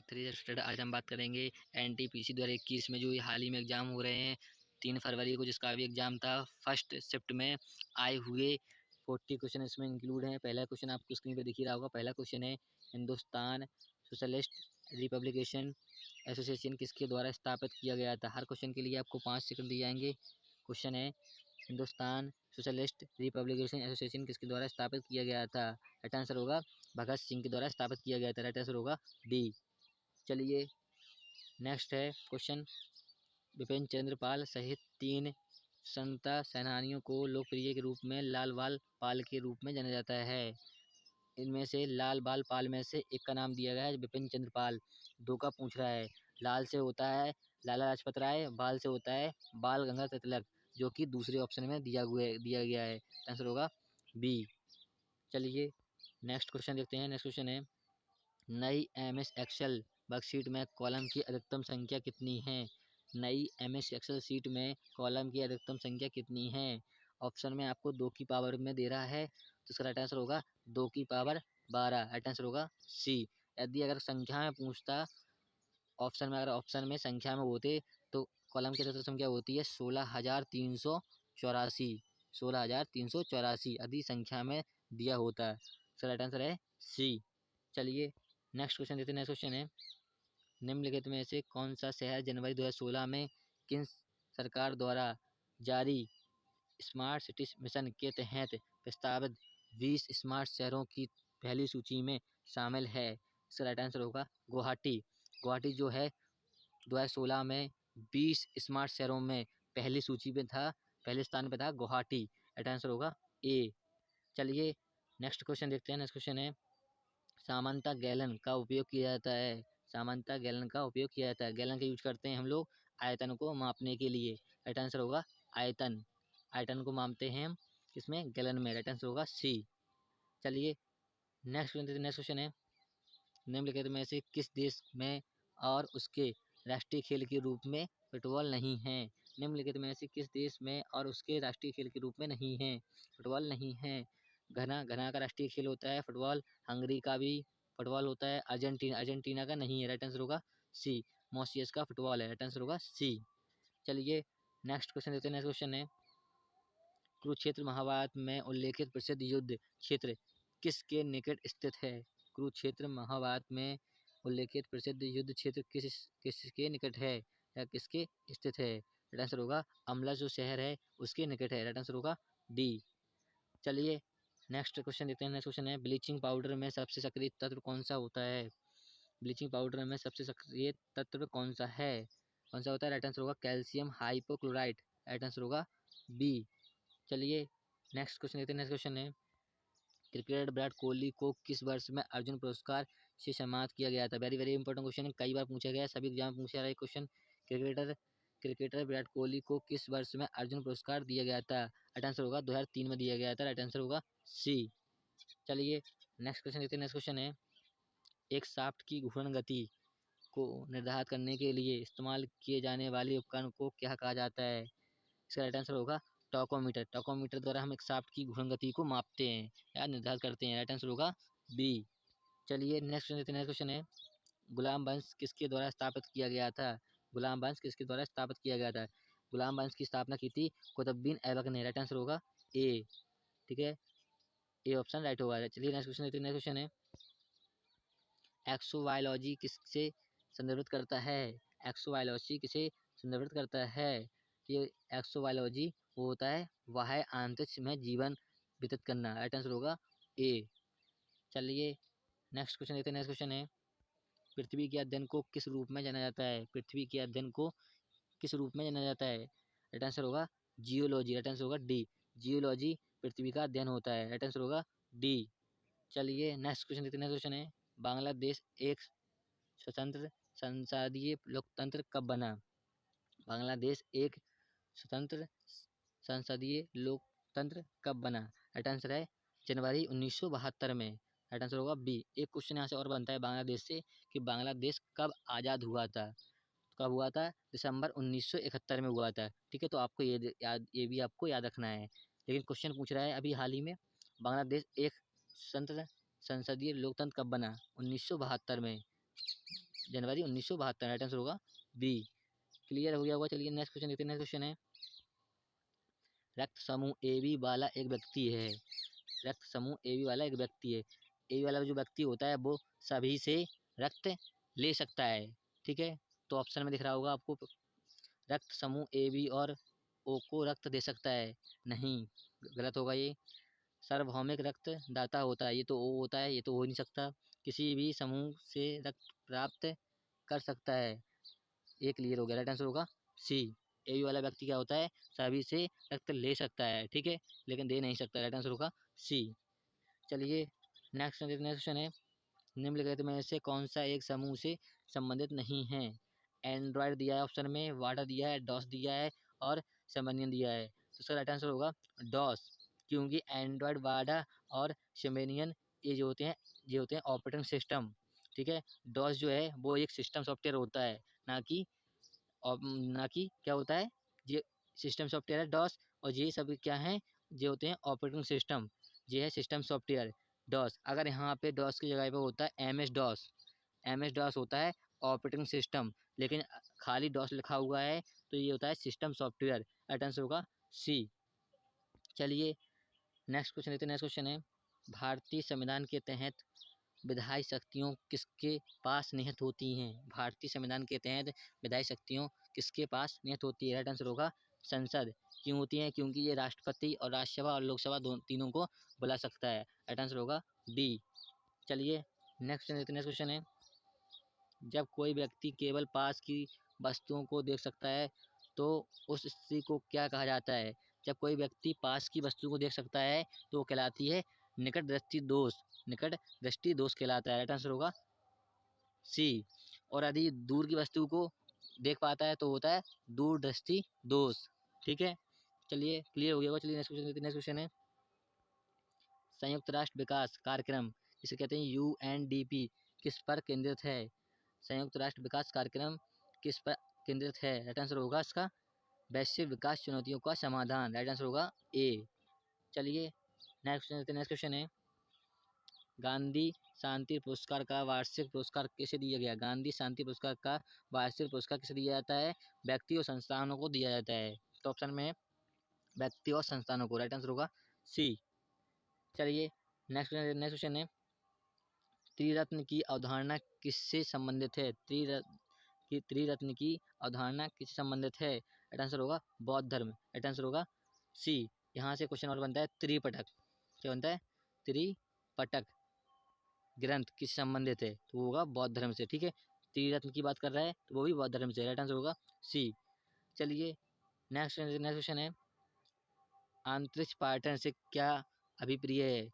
Three student, आज हम बात करेंगे एनटीपीसी 2021 में जो ये हाल ही में एग्ज़ाम हो रहे हैं 3 फरवरी को, जिसका भी एग्ज़ाम था फर्स्ट शिफ्ट में आए हुए 40 क्वेश्चन इसमें इंक्लूड हैं। पहला क्वेश्चन आपको स्क्रीन पे दिख ही रहा होगा। पहला क्वेश्चन है, हिंदुस्तान सोशलिस्ट रिपब्लिकेशन एसोसिएशन किसके द्वारा स्थापित किया गया था। हर क्वेश्चन के लिए आपको 5 सेकंड दिए जाएंगे। क्वेश्चन है, हिंदुस्तान सोशलिस्ट रिपब्लिकेशन एसोसिएशन किसके द्वारा स्थापित किया गया था। राइट आंसर होगा भगत सिंह के द्वारा स्थापित किया गया था। राइट आंसर होगा डी। चलिए नेक्स्ट है क्वेश्चन, विपिन चंद्र पाल सहित 3 स्वतंत्रता सेनानियों को लोकप्रिय के रूप में लाल बाल पाल के रूप में जाना जाता है। इनमें से लाल बाल पाल में से एक का नाम दिया गया है विपिन चंद्र पाल। 2 का पूछ रहा है। लाल से होता है लाला लाजपत राय, बाल से होता है बाल गंगाधर तिलक, जो कि दूसरे ऑप्शन में दिया गया है। आंसर होगा बी। चलिए नेक्स्ट क्वेश्चन देखते हैं। नेक्स्ट क्वेश्चन है, नई एमएस एक्सेल वर्कशीट में कॉलम की अधिकतम संख्या कितनी है। नई एमएस एक्सेल शीट में कॉलम की अधिकतम संख्या कितनी है। ऑप्शन में आपको 2 की पावर में दे रहा है, तो इसका राइट आंसर होगा 2 की पावर 12। राइट आंसर होगा सी। यदि अगर संख्या में पूछता ऑप्शन में, अगर ऑप्शन में संख्या में होते तो कॉलम की अधिकतम संख्या होती है 16,384। 16,384 यदि संख्या में दिया होता है। इसका राइट आंसर है सी। चलिए नेक्स्ट क्वेश्चन देते हैं। नेक्स्ट क्वेश्चन है, निम्नलिखित में से कौन सा शहर जनवरी 2016 में केंद्र सरकार द्वारा जारी स्मार्ट सिटी मिशन के तहत प्रस्तावित 20 स्मार्ट शहरों की पहली सूची में शामिल है। इसका राइट आंसर होगा गुवाहाटी। गुवाहाटी जो है 2016 में 20 स्मार्ट शहरों में पहली सूची में था, पहले स्थान पर था गुवाहाटी। राइट आंसर होगा ए। चलिए नेक्स्ट क्वेश्चन देखते हैं। नेक्स्ट क्वेश्चन है, सामान्यतः गैलन का उपयोग किया जाता है। सामान्यतः गैलन का उपयोग किया जाता है। गैलन का यूज करते हैं हम लोग आयतन को मापने के लिए। राइट आंसर होगा आयतन। आयतन को मापते हैं हम किसमें, गैलन में। राइट आंसर होगा सी। चलिए नेक्स्ट क्वेश्चन है, निम्नलिखित में से किस देश में और उसके राष्ट्रीय खेल के रूप में फुटबॉल नहीं है। निम्नलिखित में से किस देश में और उसके राष्ट्रीय खेल के रूप में नहीं है, फुटबॉल नहीं है। घना घना का राष्ट्रीय खेल होता है फुटबॉल। हंगरी का भी फुटबॉल होता है। अर्जेंटीना का नहीं है। राइट आंसर होगा सी। मॉरिशस का फुटबॉल है। राइट आंसर होगा सी। चलिए नेक्स्ट क्वेश्चन देते हैं। नेक्स्ट क्वेश्चन है, कुरुक्षेत्र महाभारत में उल्लेखित प्रसिद्ध युद्ध क्षेत्र किसके निकट स्थित है। कुरुक्षेत्र महाभारत में उल्लेखित प्रसिद्ध युद्ध क्षेत्र किसके निकट है या किसके स्थित है। राइट आंसर होगा अमला जो शहर है उसके निकट है। राइट आंसर होगा डी। चलिए नेक्स्ट क्वेश्चन देखते हैं। नेक्स्ट क्वेश्चन है, ब्लीचिंग पाउडर में सबसे सक्रिय तत्व कौन सा होता है। ब्लीचिंग पाउडर में सबसे सक्रिय तत्व कौन सा होता है। राइट आंसर होगा कैल्शियम हाइपोक्लोराइट। राइट आंसर होगा बी। चलिए नेक्स्ट क्वेश्चन देखते हैं। नेक्स्ट क्वेश्चन है, क्रिकेटर विराट कोहली को किस वर्ष में अर्जुन पुरस्कार से सम्मानित किया गया था। वेरी वेरी इंपॉर्टेंट क्वेश्चन है, कई बार पूछा गया है, सभी एग्जाम में पूछा रहा है क्वेश्चन। क्रिकेटर विराट कोहली को किस वर्ष में अर्जुन पुरस्कार दिया गया था। राइट आंसर होगा 2003 में दिया गया था। राइट आंसर होगा सी। चलिए नेक्स्ट क्वेश्चन देखते हैं। नेक्स्ट क्वेश्चन है, एक शाफ्ट की घूर्णन गति को निर्धारित करने के लिए इस्तेमाल किए जाने वाले उपकरण को क्या कहा जाता है। इसका राइट आंसर होगा टॉकोमीटर। टॉकोमीटर द्वारा हम एक शाफ्ट की घूर्णन गति को मापते हैं या निर्धारित करते हैं। राइट आंसर होगा बी। चलिए नेक्स्ट क्वेश्चन है, गुलाम वंश किसके द्वारा स्थापित किया गया था। गुलाम वंश किसके द्वारा स्थापित किया गया था। गुलाम वंश की स्थापना की थी कुतुबुद्दीन ऐबक ने। राइट आंसर होगा ए। ठीक है, ए ऑप्शन राइट होगा। चलिए नेक्स्ट क्वेश्चन देखते हैं। नेक्स्ट क्वेश्चन है, एक्सोबायोलॉजी किससे संदर्भित करता है। एक्सोबायोलॉजी किसे संदर्भित करता है। ये एक्सोबायोलॉजी वो होता है बाह्य अंतरिक्ष में जीवन व्यतीत करना। राइट आंसर होगा ए। चलिए नेक्स्ट क्वेश्चन देखते हैं। नेक्स्ट क्वेश्चन है, पृथ्वी के अध्ययन को किस रूप में जाना जाता है। पृथ्वी के अध्ययन को किस रूप में जाना जाता है। राइट आंसर होगा जियोलॉजी। राइट आंसर होगा डी। जियोलॉजी पृथ्वी का अध्ययन होता है। राइट आंसर होगा डी। चलिए नेक्स्ट क्वेश्चन देखते हैं। नेक्स्ट क्वेश्चन है, बांग्लादेश एक स्वतंत्र संसदीय लोकतंत्र कब बना। बांग्लादेश एक स्वतंत्र संसदीय लोकतंत्र कब बना। राइट आंसर है जनवरी 1972 में। राइट आंसर होगा बी। एक क्वेश्चन यहाँ से और बनता है बांग्लादेश से कि बांग्लादेश कब आज़ाद हुआ था। कब हुआ था, दिसंबर 1971 में हुआ था। ठीक है, तो आपको ये भी आपको याद रखना है। लेकिन क्वेश्चन पूछ रहा है अभी हाल ही में बांग्लादेश एक स्वतंत्र संसदीय लोकतंत्र कब बना, 1972 में। जनवरी 1972। राइट आंसर होगा बी। क्लियर हो गया होगा। चलिए नेक्स्ट क्वेश्चन देखते हैं। नेक्स्ट क्वेश्चन है रक्त समूह ए बी वाला एक व्यक्ति है। रक्त समूह ए बी वाला एक व्यक्ति है। ए बी वाला जो व्यक्ति होता है वो सभी से रक्त ले सकता है। ठीक है, तो ऑप्शन में दिख रहा होगा आपको, रक्त समूह ए बी और ओ को रक्त दे सकता है, नहीं, गलत होगा ये। सार्वभौमिक रक्त दाता होता है, ये तो ओ होता है, ये तो हो नहीं सकता। किसी भी समूह से रक्त प्राप्त कर सकता है, ये क्लियर हो गया। राइट आंसर होगा सी। ए बी वाला व्यक्ति क्या होता है, सभी से रक्त ले सकता है, ठीक है, लेकिन दे नहीं सकता। राइट आंसर होगा सी। चलिए नेक्स्ट क्वेश्चन है निम्नलिखित में से कौन सा एक समूह से संबंधित नहीं है। एंड्रॉयड दिया है ऑप्शन में, वाडा दिया है, डॉस दिया है और सेमेनियन दिया है। तो इसका राइट आंसर होगा डॉस, क्योंकि एंड्रॉयड, वाडा और सेमेनियन ये होते हैं ऑपरेटिंग सिस्टम। ठीक है, डॉस जो है वो एक सिस्टम सॉफ्टवेयर होता है, ना कि क्या होता है, ये सिस्टम सॉफ्टवेयर है डॉस, और ये सब क्या है, ये होते हैं ऑपरेटिंग सिस्टम, ये है सिस्टम सॉफ्टवेयर डॉस। अगर यहाँ पे डॉस की जगह पे होता है M S DOS, M S DOS होता है ऑपरेटिंग सिस्टम, लेकिन खाली डॉस लिखा हुआ है तो ये होता है सिस्टम सॉफ्टवेयर। राइट आंसर होगा सी। चलिए नेक्स्ट क्वेश्चन लेते हैं। नेक्स्ट क्वेश्चन है भारतीय संविधान के तहत विधायी शक्तियों किसके पास निहित होती हैं। भारतीय संविधान के तहत विधायी शक्तियों किसके पास निहित होती है। राइट आंसर होगा संसद। क्यों होती है, क्योंकि ये राष्ट्रपति और राज्यसभा और लोकसभा तीनों को बुला सकता है। राइट आंसर होगा डी। चलिए नेक्स्ट क्वेश्चन है जब कोई व्यक्ति केवल पास की वस्तुओं को देख सकता है तो उस स्थिति को क्या कहा जाता है। जब कोई व्यक्ति पास की वस्तु को देख सकता है तो वो कहलाती है निकट दृष्टि दोष, निकट दृष्टि दोष कहलाता है। राइट आंसर होगा सी। और यदि दूर की वस्तु को देख पाता है तो होता है दूर दृष्टि दोष। ठीक है, चलिए क्लियर हो गया होगा। चलिए नेक्स्ट क्वेश्चन है संयुक्त राष्ट्र विकास कार्यक्रम जिसे कहते हैं UNDP किस पर केंद्रित है। संयुक्त राष्ट्र विकास कार्यक्रम किस पर केंद्रित है। राइट आंसर होगा इसका वैश्विक विकास चुनौतियों का समाधान। राइट आंसर होगा ए। चलिए नेक्स्ट क्वेश्चन है गांधी शांति पुरस्कार का वार्षिक पुरस्कार किसे दिया गया। गांधी शांति पुरस्कार का वार्षिक पुरस्कार किसे दिया जाता है, व्यक्ति और संस्थानों को दिया जाता है। तो ऑप्शन में है व्यक्ति और संस्थानों को। राइट आंसर होगा सी। चलिए नेक्स्ट क्वेश्चन है त्रिरत्न की अवधारणा किससे संबंधित है। त्रिरत्न की अवधारणा किससे संबंधित है। राइट आंसर होगा बौद्ध धर्म। राइट आंसर होगा सी। यहाँ से क्वेश्चन और बनता है त्रिपटक, क्या बनता है त्रिपटक ग्रंथ किससे संबंधित है, तो वो होगा बौद्ध धर्म से। ठीक है, त्रिरत्न की बात कर रहा है तो वो भी बौद्ध धर्म से। राइट आंसर होगा सी। चलिए नेक्स्ट क्वेश्चन है अंतरिक्ष पर्यटन से क्या अभिप्राय है।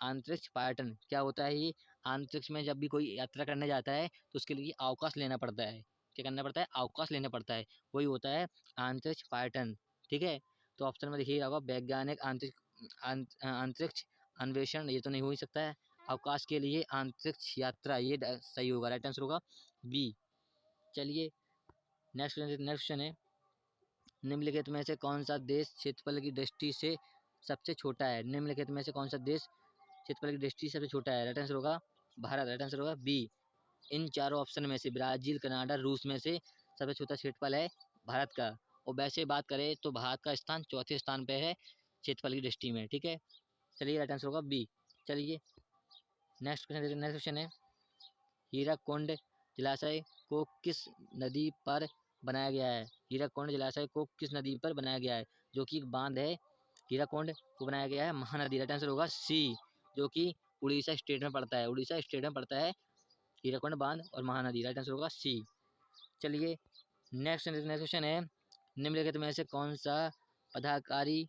अंतरिक्ष पर्यटन क्या होता है, ये अंतरिक्ष में जब भी कोई यात्रा करने जाता है तो उसके लिए अवकाश लेना पड़ता है। क्या करना पड़ता है, अवकाश लेना पड़ता है, वही होता है अंतरिक्ष पर्यटन। ठीक है, तो ऑप्शन में देखिए होगा वैज्ञानिक अंतरिक्ष अन्वेषण, ये तो नहीं हो ही सकता है। अवकाश के लिए अंतरिक्ष यात्रा, ये सही होगा। राइट आंसर होगा बी। चलिए नेक्स्ट क्वेश्चन है निम्नलिखित में से कौन सा देश क्षेत्रफल की दृष्टि से सबसे छोटा है। निम्नलिखित में से कौन सा देश क्षेत्रफल की दृष्टि से सबसे छोटा है। राइट आंसर होगा भारत। राइट आंसर होगा बी। इन चारों ऑप्शन में से ब्राजील, कनाडा, रूस में से सबसे छोटा क्षेत्रफल है भारत का। और वैसे बात करें तो भारत का स्थान चौथे स्थान पे है क्षेत्रफल की दृष्टि में। ठीक है, चलिए राइट आंसर होगा बी। चलिए नेक्स्ट क्वेश्चन है हीराकुंड जलाशय को किस नदी पर बनाया गया है। हीराकुंड जलाशय को किस नदी पर बनाया गया है, जो कि एक बांध है। हीराकुंड को बनाया गया है महानदी। राइट आंसर होगा सी, जो कि उड़ीसा स्टेट में पड़ता है। उड़ीसा स्टेट में पड़ता है हीराकुंड बांध और महानदी। राइट आंसर होगा सी। चलिए नेक्स्ट क्वेश्चन है निम्नलिखित में से कौन सा पदाधिकारी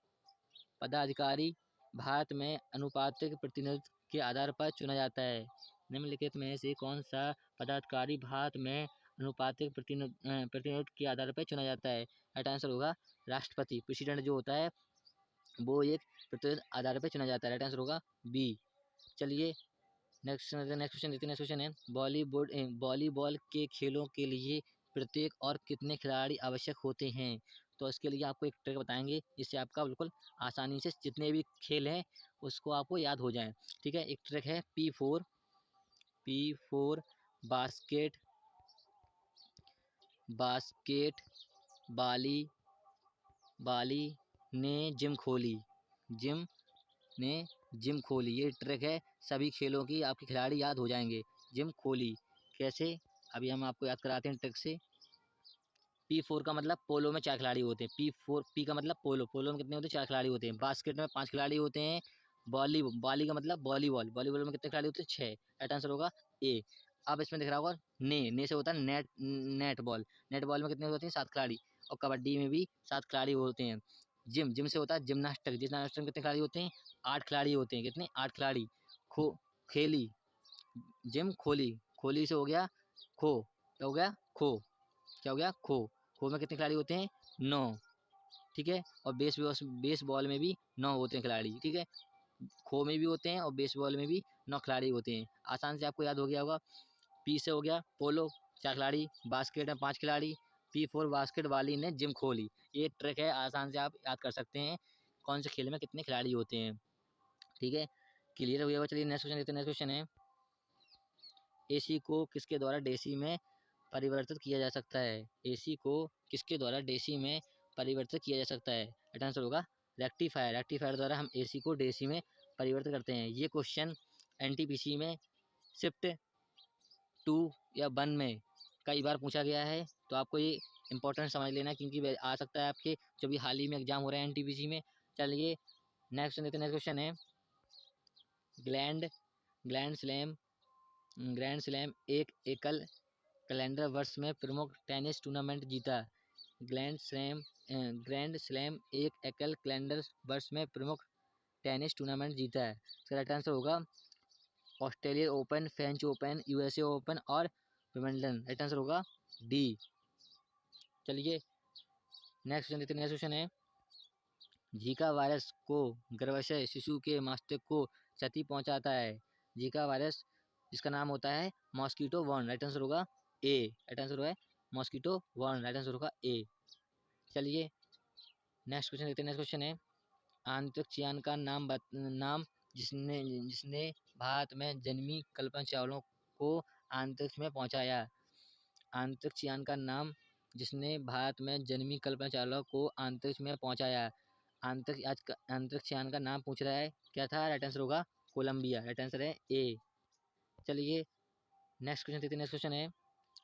भारत में अनुपातिक प्रतिनिधित्व के आधार पर चुना जाता है। निम्नलिखित में से कौन सा पदाधिकारी भारत में अनुपातिक प्रतिनिधित्व के आधार पर चुना जाता है। राइट आंसर होगा राष्ट्रपति। प्रेसिडेंट जो होता है वो एक प्रतिनिधि आधार पर चुना जाता है। राइट आंसर होगा बी। चलिए नेक्स्ट क्वेश्चन देखते हैं। नेक्स्ट क्वेश्चन है वॉलीबॉल के खेलों के लिए प्रत्येक और कितने खिलाड़ी आवश्यक होते हैं। तो इसके लिए आपको एक ट्रिक बताएंगे जिससे आपका बिल्कुल आसानी से जितने भी खेल हैं उसको आपको याद हो जाए। ठीक है, एक ट्रिक है P4 बास्केट बास्केट बाली बाली ने जिम खोली। जिम ने जिम खोली, ये ट्रिक है, सभी खेलों की आपके खिलाड़ी याद हो जाएंगे। जिम खोली कैसे, अभी हम आपको याद कराते हैं ट्रिक से। P4 का मतलब पोलो में 4 खिलाड़ी होते हैं। P का मतलब पोलो, पोलो में कितने होते हैं? 4 खिलाड़ी होते हैं। बास्केट में 5 खिलाड़ी होते हैं। बाली का मतलब वॉलीबॉल, वॉलीबॉल में कितने खिलाड़ी होते हैं? 6। राइट आंसर होगा ए। अब इसमें दिख रहा होगा ने से होता है net, net ball. Net ball में कितने होते हैं? 7 खिलाड़ी। और कबड्डी में भी 7 खिलाड़ी होते हैं। जिम से होता है जिम्नास्टिक, जिम्नास्टिक में कितने खिलाड़ी होते हैं? 8 खिलाड़ी होते हैं। कितने? 8 खिलाड़ी। खेली, जिम खोली, खोली से हो गया खो, क्या हो गया? खो। क्या हो गया? खो। खो में कितने खिलाड़ी होते हैं? 9। ठीक है, और बेसबॉल में भी 9 होते हैं खिलाड़ी। ठीक है, खो में भी होते हैं और बेसबॉल में भी 9 खिलाड़ी होते हैं। आसान से आपको याद हो गया होगा। पी से हो गया पोलो, 4 खिलाड़ी। बास्केट में 5 खिलाड़ी। P4 बास्केट वाली ने जिम खोली। ये ट्रिक है, आसान से आप याद कर सकते हैं कौन से खेल में कितने खिलाड़ी होते हैं। ठीक है, क्लियर हो गया। चलिए नेक्स्ट क्वेश्चन देखते हैं। नेक्स्ट क्वेश्चन है, एसी को किसके द्वारा डीसी में परिवर्तित किया जा सकता है? एसी को किसके द्वारा डीसी में परिवर्तित किया जा सकता है? राइट आंसर होगा रेक्टिफायर। रेक्टिफायर द्वारा हम एसी को डीसी में परिवर्तित करते हैं। ये क्वेश्चन एनटीपीसी में शिफ्ट 2 या 1 में कई बार पूछा गया है, तो आपको ये इंपॉर्टेंट समझ लेना, क्योंकि आ सकता है आपके जो भी हाल ही में एग्जाम हो रहे हैं एनटीपीसी में। चलिए नेक्स्ट क्वेश्चन है, gland gland slam grand slam एक एकल कैलेंडर वर्ष में प्रमुख टेनिस टूर्नामेंट जीता। ग्रैंड स्लैम एक एकल कैलेंडर वर्ष में प्रमुख टेनिस टूर्नामेंट जीता है। इसका राइट आंसर होगा Australian open, French open, USA open और विंबलडन। राइट आंसर होगा डी। चलिए नेक्स्ट क्वेश्चन है, जीका वायरस को गर्भाशय शिशु के मस्तिष्क को क्षति पहुंचाता है। जीका वायरस, जिसका नाम होता है मॉस्किटो वन। राइट आंसर होगा ए। राइट आंसर होगा मॉस्किटो वन। राइट आंसर होगा ए। चलिए नेक्स्ट क्वेश्चन देखते हैं। नेक्स्ट क्वेश्चन है, अंतरिक्ष यान का नाम जिसने जिसने भारत में जन्मी कल्पना चावला को अंतरिक्ष में पहुंचाया। अंतरिक्ष यान का नाम जिसने भारत में जन्मी कल्पना चावला को अंतरिक्ष में पहुंचाया। अंतरिक्ष यान का नाम पूछ रहा है, क्या था? राइट आंसर होगा कोलंबिया। राइट आंसर है ए। चलिए नेक्स्ट क्वेश्चन देखते हैं। नेक्स्ट क्वेश्चन है,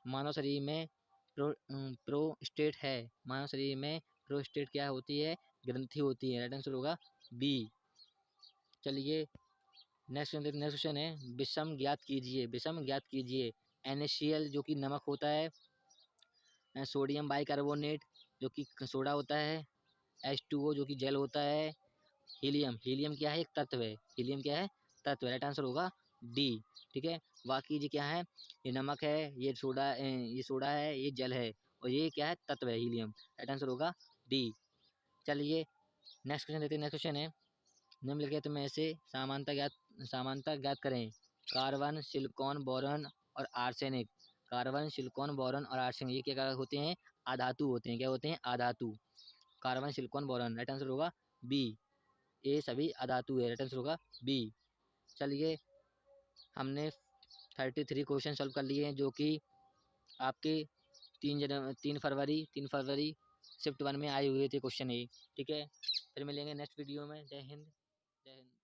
मानव शरीर में प्रोस्टेट है। मानव शरीर में प्रोस्टेट क्या होती है? ग्रंथि होती है। राइट आंसर होगा बी। चलिए नेक्स्ट क्वेश्चन है, विषम ज्ञात कीजिए। विषम ज्ञात कीजिए। NaCl जो कि नमक होता है, सोडियम बाइकार्बोनेट जो कि सोडा होता है, H2O जो कि जल होता है, हीलियम, हीलियम क्या है? एक तत्व है। हीलियम क्या है? तत्व है। राइट आंसर होगा डी। ठीक है, बाकी जी क्या है? ये नमक है, ये सोडा है, ये जल है, और ये क्या है? तत्व है, हीलियम। राइट आंसर होगा डी। चलिए नेक्स्ट क्वेश्चन देते हैं। नेक्स्ट क्वेश्चन है, निम्नलिखित में से समानता ज्ञात करें। कार्बन, सिलिकॉन, बोरॉन और आर्सेनिक। कार्बन, सिलिकॉन, बोरॉन और आर्सेनिक, ये क्या होते हैं? अधातु होते हैं। क्या होते हैं? अधातु। Carbon, silicon, boron. Right answer होगा बी। ये सभी अधातु है। राइट आंसर होगा बी। चलिए हमने 33 क्वेश्चन सॉल्व कर लिए हैं, जो कि आपके 3 फरवरी शिफ्ट 1 में आए हुए थे क्वेश्चन ये। ठीक है, फिर मिलेंगे नेक्स्ट वीडियो में। जय हिंद, जय हिंद।